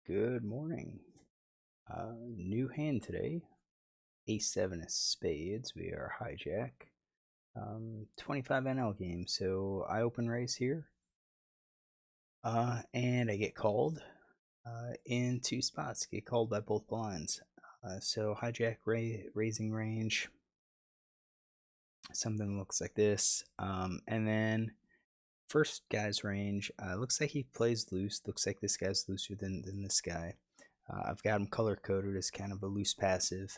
Good morning. New hand today. A7 of spades. We are hijack. 25 NL game. So I open raise here. And I get called in two spots. Get called by both blinds. So hijack raising range. Something looks like this. And then first guy's range. Looks like he plays loose. Looks like this guy's looser than this guy. I've got him color coded as kind of a loose passive.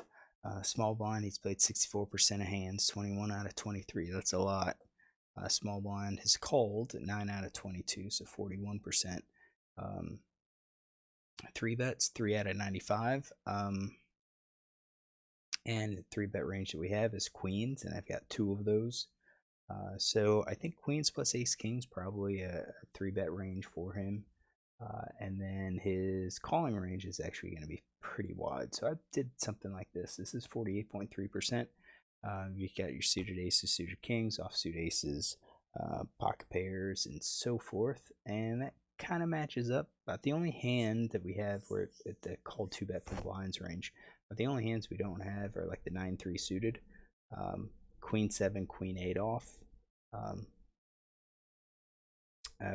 Small blind, he's played 64% of hands, 21 out of 23. That's a lot. Small blind has called 9 out of 22, so 41%. Three bets, 3 out of 95. And the 3-bet range that we have is queens, and I've got 2 of those. So I think queens plus ace king's probably a 3-bet range for him. And then his calling range is actually going to be pretty wide. So I did something like this. This is 48.3%. You got your suited aces, suited kings, offsuit aces, pocket pairs, and so forth. And that kind of matches up. But the only hand that we have, we're at the called 2-bet from blinds range. But the only hands we don't have are like the 9-3 suited, queen 7, queen 8 off.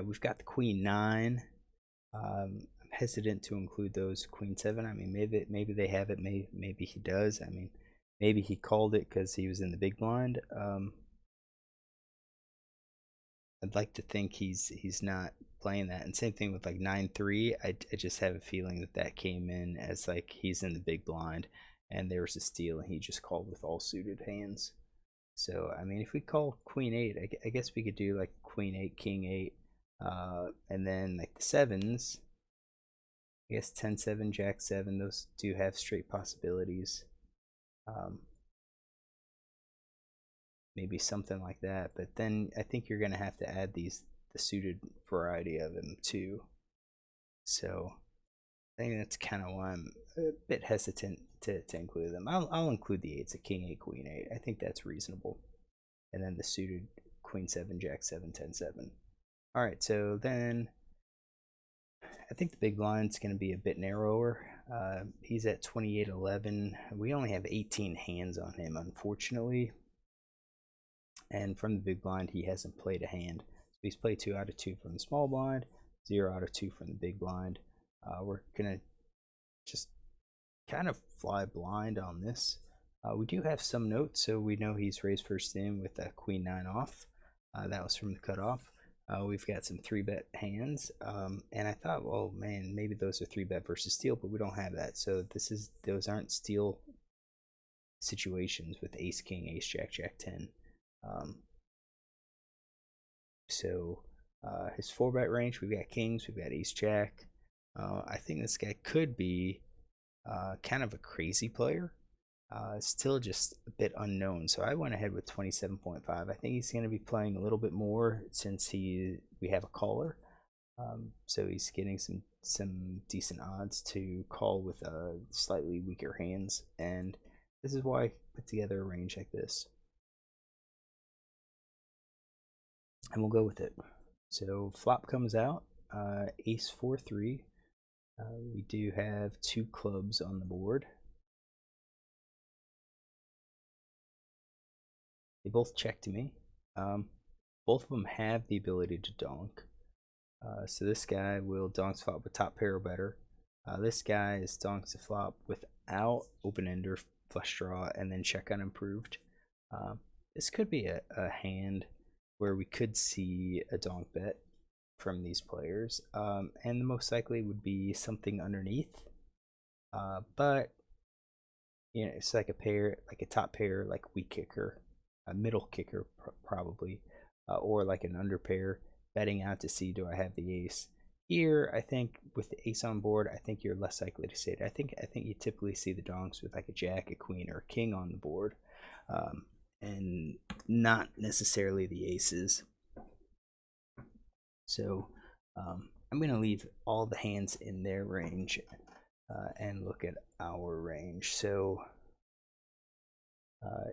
We've got the queen 9. I'm hesitant to include those queen 7. I mean, maybe they have it. Maybe he does. I mean, maybe he called it because he was in the big blind. I'd like to think he's not playing that. And same thing with like 9-3. I just have a feeling that came in as like he's in the big blind and there was a steal and he just called with all suited hands. So I mean, if we call queen 8, I guess we could do like queen 8, king 8, and then like the 7s. I guess 10-7, Jack 7, those do have straight possibilities. Maybe something like that, but then I think you're gonna have to add the suited variety of them too. So I think that's kind of why I'm a bit hesitant to include them. I'll include the 8s, a king 8, queen 8. I think that's reasonable. And then the suited queen 7, jack 7, 10-7. All right, so then I think the big blind's going to be a bit narrower. He's at 28-11. We only have 18 hands on him, unfortunately. And from the big blind, he hasn't played a hand. So he's played 2 out of 2 from the small blind, 0 out of 2 from the big blind. We're going to just kind of fly blind on this. We do have some notes, so we know he's raised first in with a queen 9 off. That was from the cutoff. We've got some 3-bet hands, and I thought, well, man, maybe those are 3-bet versus steal, but we don't have that. So those aren't steal situations with ace king, ace jack, jack 10. So his 4-bet range, we've got kings, we've got ace jack. I think this guy could be kind of a crazy player. Still just a bit unknown, so I went ahead with 27.5. I think he's going to be playing a little bit more since we have a caller, so he's getting some decent odds to call with slightly weaker hands, and this is why I put together a range like this, and we'll go with it. So flop comes out, ace 4-3. We do have 2 clubs on the board. They both check to me. Both of them have the ability to donk. So this guy will donk flop with top pair or better. This guy is donks a flop without open ender, flush draw, and then check unimproved. This could be a hand where we could see a donk bet from these players, and the most likely would be something underneath. But you know, it's like a pair, like a top pair, like weak kicker, a middle kicker probably, or like an under pair, betting out to see do I have the ace. Here, I think with the ace on board, I think you're less likely to see it. I think you typically see the donks with like a jack, a queen, or a king on the board, and not necessarily the aces. So I'm going to leave all the hands in their range and look at our range. So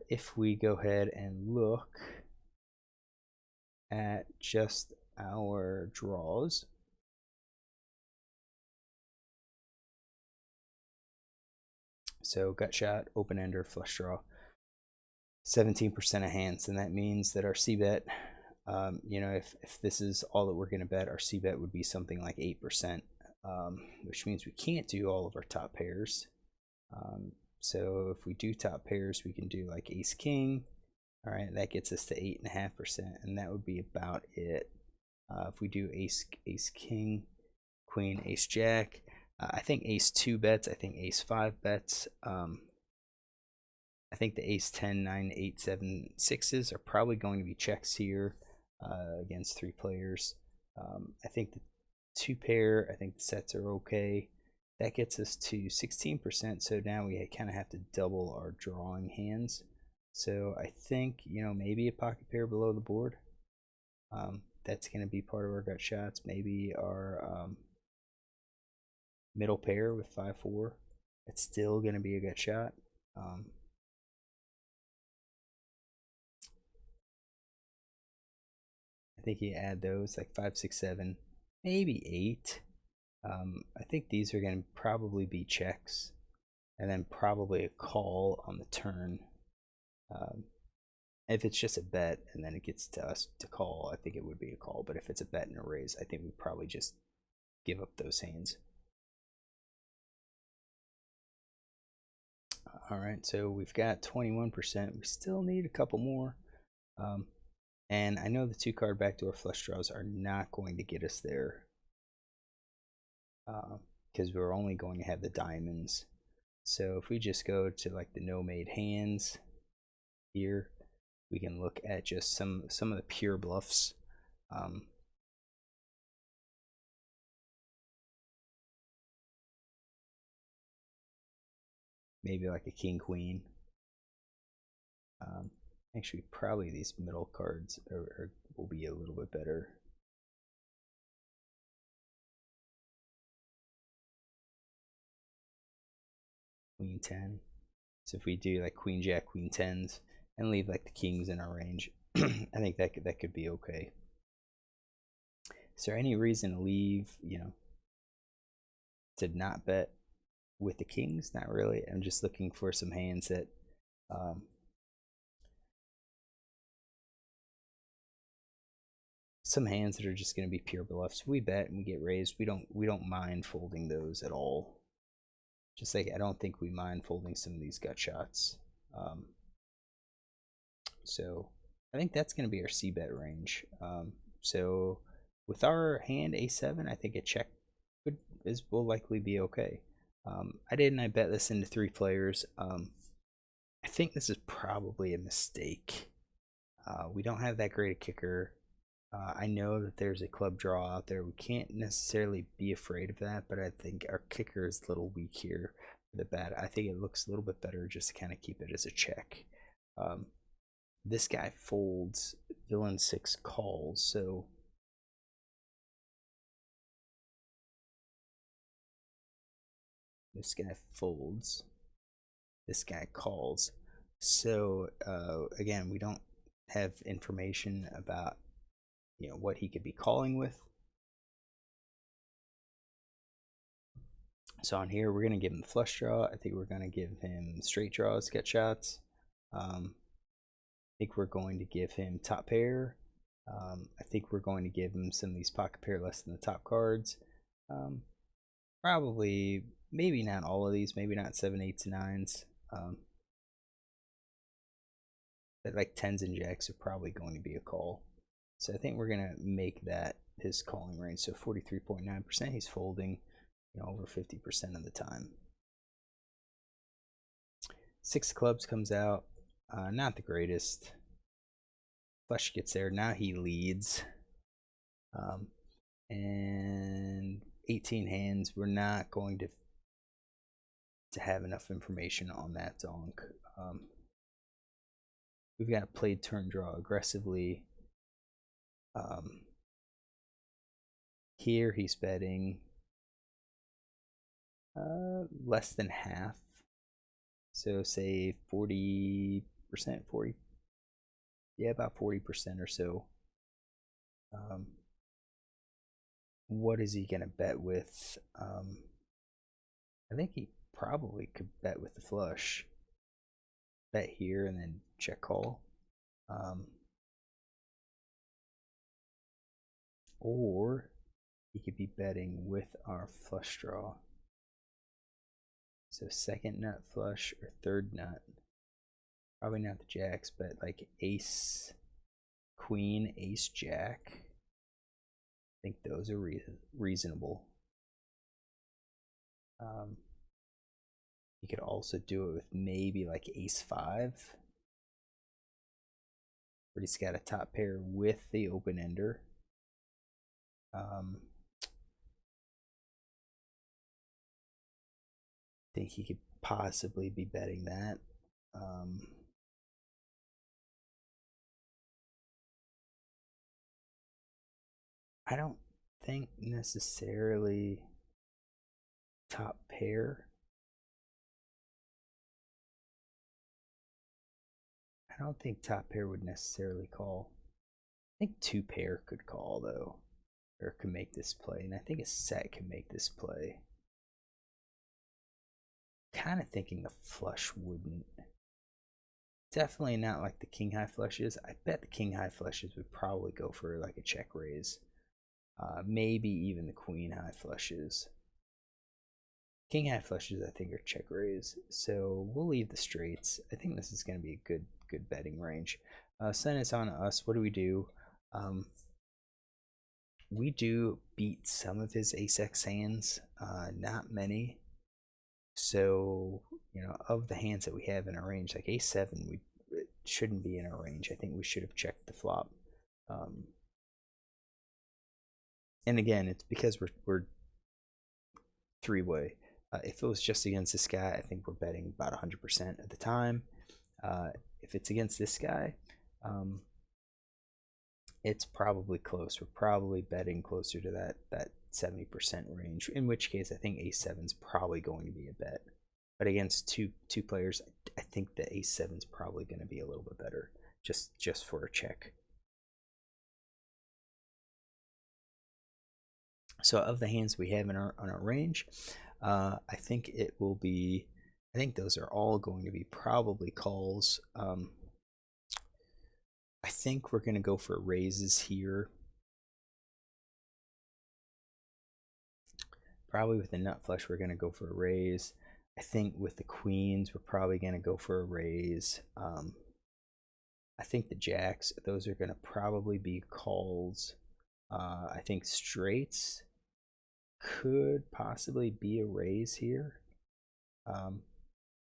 if we go ahead and look at just our draws, So gut shot, open ender, flush draw, 17% of hands, and that means that our C bet, you know, if this is all that we're going to bet, our C bet would be something like 8%, which means we can't do all of our top pairs. So if we do top pairs, we can do like ace king. All right, that gets us to 8.5%, and that would be about it. If we do ace king, queen, ace jack, I think ace 2 bets. I think ace 5 bets. I think the ace 10, 9, 8, 7, 6s are probably going to be checks here against 3 players. I think the 2 pair, I think the sets are okay. That gets us to 16%, so now we kind of have to double our drawing hands. So I think, you know, maybe a pocket pair below the board. That's going to be part of our gut shots. Maybe our middle pair with 5-4. It's still going to be a gut shot. I think you add those like 5, 6, 7, maybe 8. I think these are going to probably be checks, and then probably a call on the turn. If it's just a bet and then it gets to us to call, I think it would be a call. But if it's a bet and a raise, I think we probably just give up those hands. All right, so we've got 21%. We still need a couple more. And I know the 2-card backdoor flush draws are not going to get us there because we're only going to have the diamonds. So if we just go to like the no made hands here, we can look at just some of the pure bluffs. Maybe like a king queen. Actually, probably these middle cards will be a little bit better. Queen 10. So if we do like queen jack, queen 10s, and leave like the kings in our range, I think that could be okay. Is there any reason to leave, you know, to not bet with the kings? Not really. I'm just looking for some hands that are just going to be pure bluffs. We bet and we get raised. We don't mind folding those at all. Just like I don't think we mind folding some of these gut shots. So I think that's going to be our C bet range. So with our hand A7, I think a check will likely be okay. I bet this into 3 players. I think this is probably a mistake. We don't have that great a kicker. I know that there's a club draw out there. We can't necessarily be afraid of that, but I think our kicker is a little weak here for the bet. I think it looks a little bit better just to kind of keep it as a check. This guy folds, villain 6 calls, so this guy folds, this guy calls. So again, we don't have information about, you know, what he could be calling with. So on here, we're going to give him the flush draw. I think we're going to give him straight draws, gut shots. I think we're going to give him top pair. I think we're going to give him some of these pocket pair less than the top cards. Probably, maybe not all of these, maybe not 7, 8s, 9s. But like 10s and jacks are probably going to be a call. So I think we're going to make that his calling range. So 43.9%, he's folding, you know, over 50% of the time. 6 of clubs comes out, not the greatest. Flush gets there, now he leads. And 18 hands, we're not going to have enough information on that donk. We've got played turn draw aggressively. Here he's betting less than half. So say 40%, 40, yeah, about 40% or so. What is he gonna bet with? I think he probably could bet with the flush. Bet here and then check call. Or he could be betting with our flush draw. So second nut flush or third nut. Probably not the jacks, but like ace, queen, ace, jack. I think those are reasonable. You could also do it with maybe like ace 5. Where he's got a top pair with the open ender. I think he could possibly be betting that. I don't think necessarily top pair. I don't think top pair would necessarily call. I think 2 pair could call though, or could make this play, and I think a set can make this play. Kind of thinking the flush wouldn't. Definitely not like the king high flushes. I bet the king high flushes would probably go for like a check raise. Maybe even the queen high flushes. King high flushes I think are check raise. So we'll leave the straights. I think this is going to be a good betting range. So then it's on us. What do? We do beat some of his ace-x hands, not many. So, you know, of the hands that we have in our range, like ace-7, it shouldn't be in our range. I think we should have checked the flop. And again, it's because we're three-way. If it was just against this guy, I think we're betting about 100% of the time. If it's against this guy, it's probably close. We're probably betting closer to that 70% range, in which case I think ace-7 is probably going to be a bet. But against two players, I think the ace-7 is probably going to be a little bit better, just for a check. So of the hands we have in on our range, I think it will be. I think those are all going to be probably calls. I think we're going to go for raises here. Probably with the nut flush, we're going to go for a raise. I think with the queens, we're probably going to go for a raise. I think the jacks, those are going to probably be calls. I think straights could possibly be a raise here.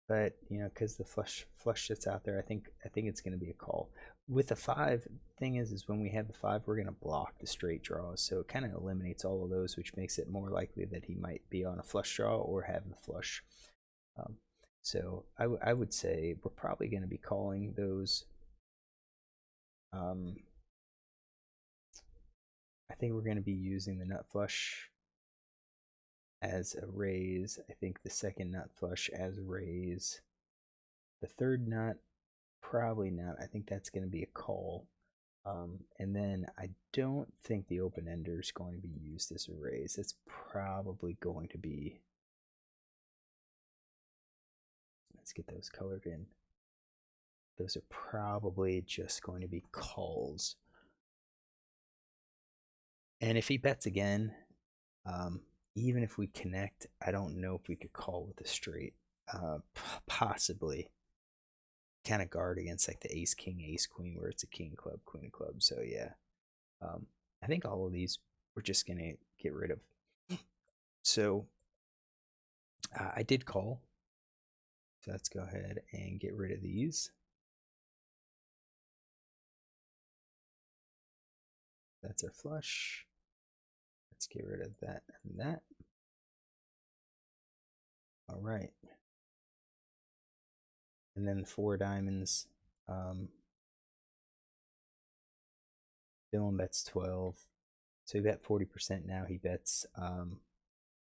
But you know, because the flush that's out there, I think it's going to be a call. With the 5, thing is when we have the 5, we're going to block the straight draws, so it kind of eliminates all of those, which makes it more likely that he might be on a flush draw or have the flush. So I would say we're probably going to be calling those. I think we're going to be using the nut flush as a raise. I think the second nut flush as a raise. The third nut, probably not. I think that's going to be a call. And then I don't think the open ender is going to be used as a raise. It's probably going to be. Let's get those colored in. Those are probably just going to be calls. And if he bets again, even if we connect, I don't know if we could call with a straight. Possibly. Kind of guard against like the ace king ace queen where it's a king club queen of clubs. So yeah, I think all of these we're just gonna get rid of. So I did call, so let's go ahead and get rid of these. That's our flush. Let's get rid of that and that. All right, and then 4 diamonds. Dylan bets 12, so he bet 40%. Now he bets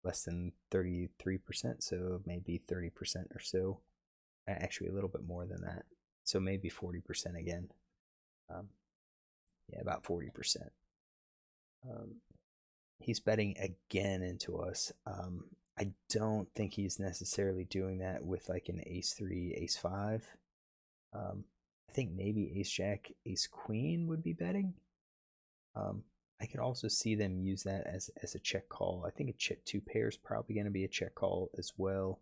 less than 33%, so maybe 30% or so. Actually, a little bit more than that, so maybe 40% again. Yeah, about 40%. He's betting again into us. I don't think he's necessarily doing that with like an ace 3, ace 5. I think maybe ace jack, ace queen would be betting. I could also see them use that as a check call. I think a check 2 pair is probably going to be a check call as well.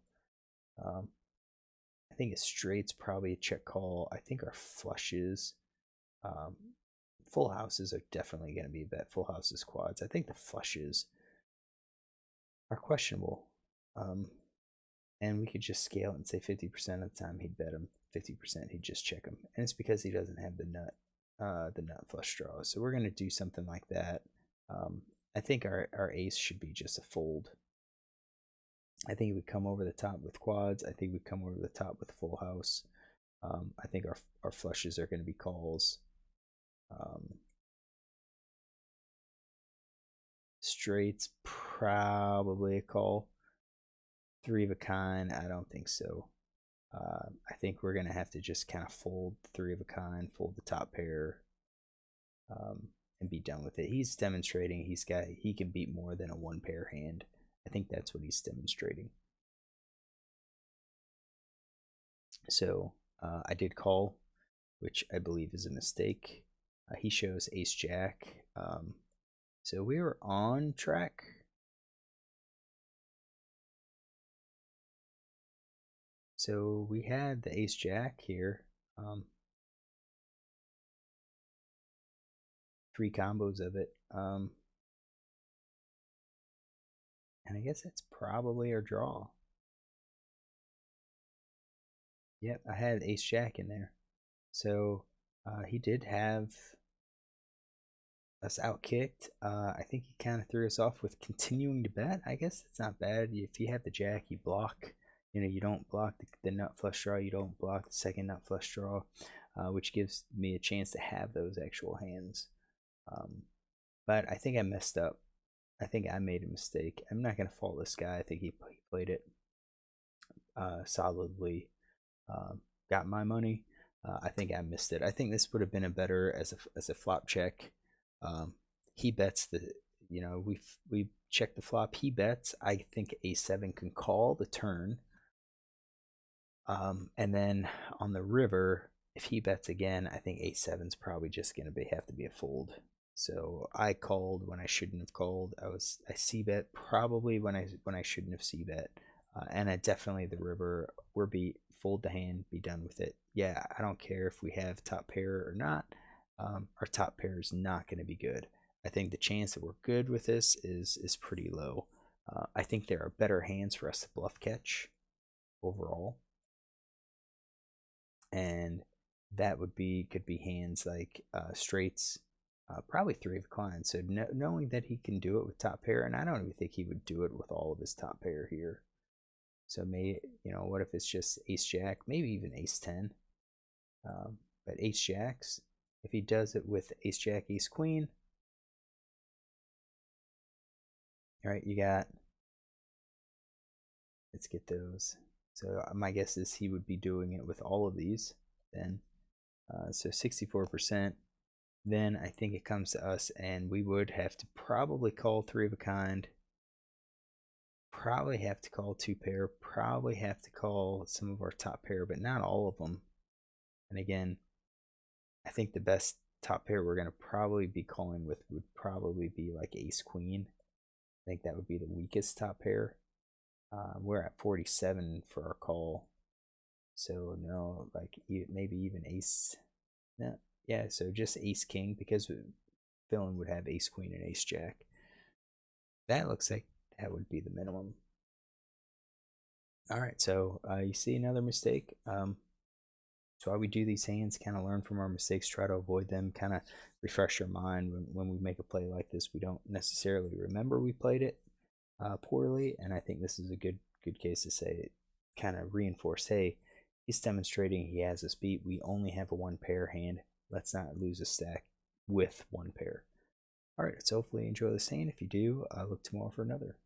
I think a straight's probably a check call. I think our flushes, full houses are definitely going to be a bet. Full houses, quads. I think the flushes are questionable. And we could just scale it and say 50% of the time he'd bet him, 50% he'd just check him, and it's because he doesn't have the nut flush draw. So we're gonna do something like that. I think our ace should be just a fold. I think it would come over the top with quads. I think we'd come over the top with full house. I think our flushes are going to be calls. Straights probably a call. 3 of a kind, I don't think so. I think we're going to have to just kind of fold 3 of a kind, fold the top pair, and be done with it. He's demonstrating he can beat more than a 1 pair hand. I think that's what he's demonstrating. So I did call, which I believe is a mistake. He shows ace jack. So we were on track. So we had the ace jack here. 3 combos of it. And I guess that's probably our draw. Yep, I had ace jack in there. So he did have us outkicked. I think he kind of threw us off with continuing to bet. I guess it's not bad. If you have the jack, you block. You don't block the nut flush draw. You don't block the second nut flush draw, which gives me a chance to have those actual hands. But I think I messed up. I think I made a mistake. I'm not going to fault this guy. I think he played it solidly. Got my money. I think I missed it. I think this would have been a better as a flop check. He bets we check the flop. He bets. I think a7 can call the turn. And then on the river, if he bets again, I think a7 is probably just going to have to be a fold. So I called when I shouldn't have called. I c-bet probably when I shouldn't have c-bet. And I definitely the river, we're beat, fold the hand, be done with it. Yeah, I don't care if we have top pair or not. Our top pair is not going to be good. I think the chance that we're good with this is pretty low. I think there are better hands for us to bluff catch overall. And that could be hands like straights, probably 3 of a kind. So knowing that he can do it with top pair, and I don't even think he would do it with all of his top pair here. So what if it's just ace jack, maybe even ace 10. But ace jacks, if he does it with ace jack, ace queen, all right, let's get those. So my guess is he would be doing it with all of these then. So 64%. Then I think it comes to us, and we would have to probably call 3 of a kind. Probably have to call 2 pair. Probably have to call some of our top pair, but not all of them. And again, I think the best top pair we're going to probably be calling with would probably be like ace queen. I think that would be the weakest top pair. We're at 47 for our call. So no, like maybe even ace. No, yeah, so just ace king, because villain would have ace queen and ace jack. That looks like that would be the minimum. All right, so you see another mistake. So why we do these hands, kind of learn from our mistakes, try to avoid them, kind of refresh our mind when we make a play like this. We don't necessarily remember we played it poorly, and I think this is a good case to say, kind of reinforce, hey, he's demonstrating he has us beat. We only have a 1 pair hand. Let's not lose a stack with 1 pair. All right, so hopefully you enjoy this hand. If you do, look tomorrow for another.